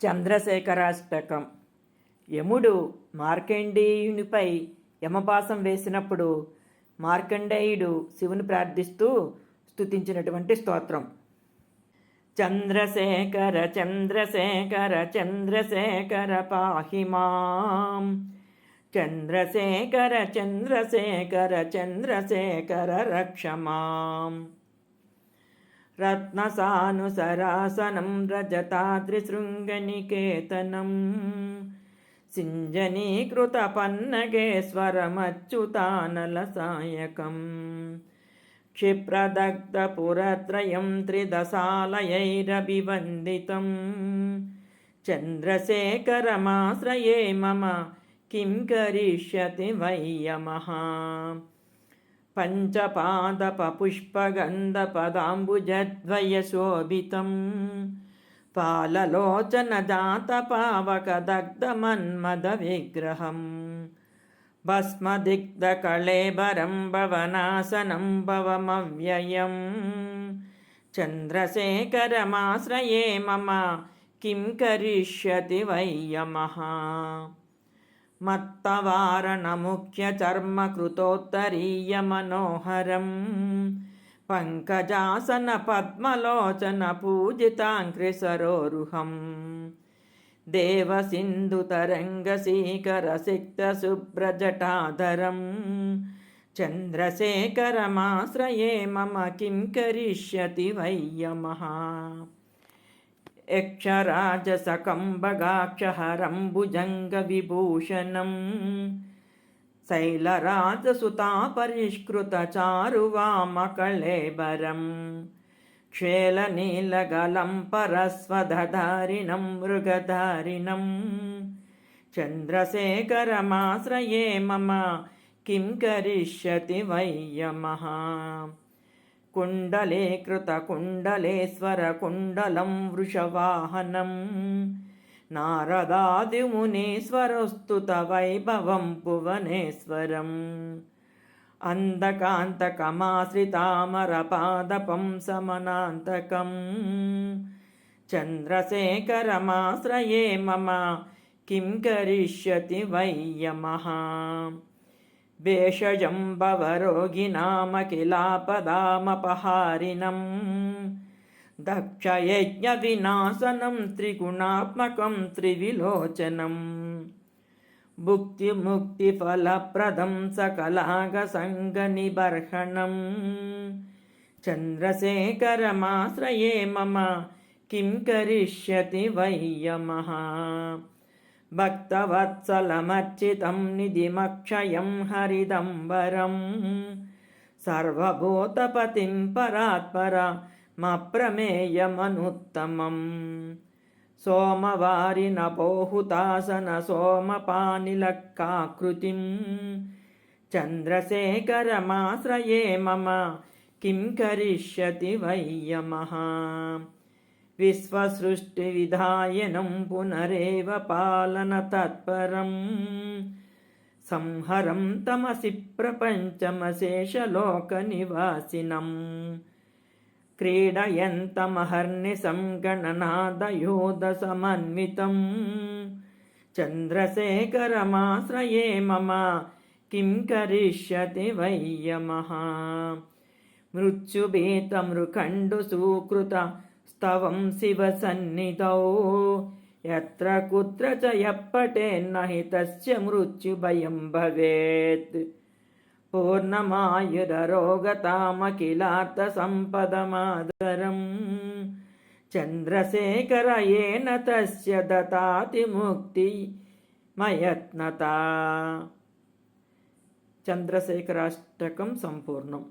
చంద్రశేఖరాష్టకం. యముడు మార్కండేయునిపై యమపాసం వేసినప్పుడు మార్కండేయుడు శివుని ప్రార్థిస్తూ స్తుతించినటువంటి స్తోత్రం. చంద్రశేఖర చంద్రశేఖర చంద్రశేఖర పాహి మాం, చంద్రశేఖర చంద్రశేఖర చంద్రశేఖర రక్ష మాం. రత్నసానుసరాసనం రజతాద్రిశృంగనికేతనం, సింజనీకృతపన్నగేశ్వరమచ్యుతానలసాయకం. క్షిప్రదగ్ధపురత్రయం త్రిదశాలయైరభివందితం, చంద్రశేఖరమాశ్రయే మమ కిం కరిష్యతి వై యమః. పంచపాదపపుష్పగంధపదాంబుజద్వయశోభితం, పాలలోచనజాతపావకదగ్ధమన్మదవిగ్రహం. భస్మదిగ్ధకళేబరం భవనాసనం భవమవ్యయం, చంద్రశేఖరమాశ్రయే మమ కిం కరిష్యతి వై యమః. మత్తవారణముఖ్యచర్మకృతోత్తరీయమనోహరం, పంకజాసన పద్మలోచన పూజితాంఘ్రిసరోరుహం. దేవసింధుతరంగశీకరసిక్తశుభ్రజటాధరం, చంద్రశేఖరమాశ్రయే మమ కిం కరిష్యతి వై యమః. యక్షరాజసకంబగాక్షహరం భుజంగవిభూషణం, శైలరాజసుతాపరిష్కృతచారువామకళేబరం. క్షేళనీలగలం పరస్వధధారిణం మృగధారిణం, చంద్రశేఖరమాశ్రయే మమ కిం కరిష్యతి వై యమః. కుండలీకృతకుండలేశ్వరకుండలం వృషవాహనం, నారదాదిమునీశ్వరస్తుతవైభవం భువనేశ్వరం. అందకాంతకమాశ్రితామరపాదపం సమనాంతకం, చంద్రశేఖరమాశ్రయే మమ కిం కరిష్యతి వై యమః. భేషజం భవరోగిణామఖిలాపదామపహారిణం, దక్షయజ్ఞవినాశనం త్రిగుణాత్మకం త్రివిలోచనం. భుక్తిముక్తిఫలప్రదం సకలాగసంగనిబర్హణం, చంద్రశేఖరమాశ్రయే మమ కిం కరిష్యతి వై యమః. భక్తవత్సలమర్చితం నిధిమక్షయం హరిదంబరం, సర్వభూతపతిం పరాత్పరమప్రమేయమనుత్తమం. సోమవారినపోహుతాసన సోమపానిలక్కాకృతిం, చంద్రశేఖరమాశ్రయే మమ కిం కరిష్యతి వై యమః. విశ్వసృష్టివిధాయనం పునరేవ పాలనతత్పరం, సంహరం తమసి ప్రపంచమశేషలోకనివాసినం. క్రీడయంతమహర్నిశం గణనాదయోధసమన్వితం, చంద్రశేఖరమాశ్రయే మమ కిం కరిష్యతి వై యమః. మృత్యుభీతమృకండుసూకృత స్తవం శివసన్నిధౌ, యత్ర కుత్ర చ యప్పటేన్నహి తస్య మృత్యుభయం భవేత్. పూర్ణమాయురరోగతామఖిలార్థసంపదమాదరం, చంద్రశేఖర ఏన తస్య దతాతి ముక్తిమయత్నతా. చంద్రశేఖరాష్టకం సంపూర్ణం.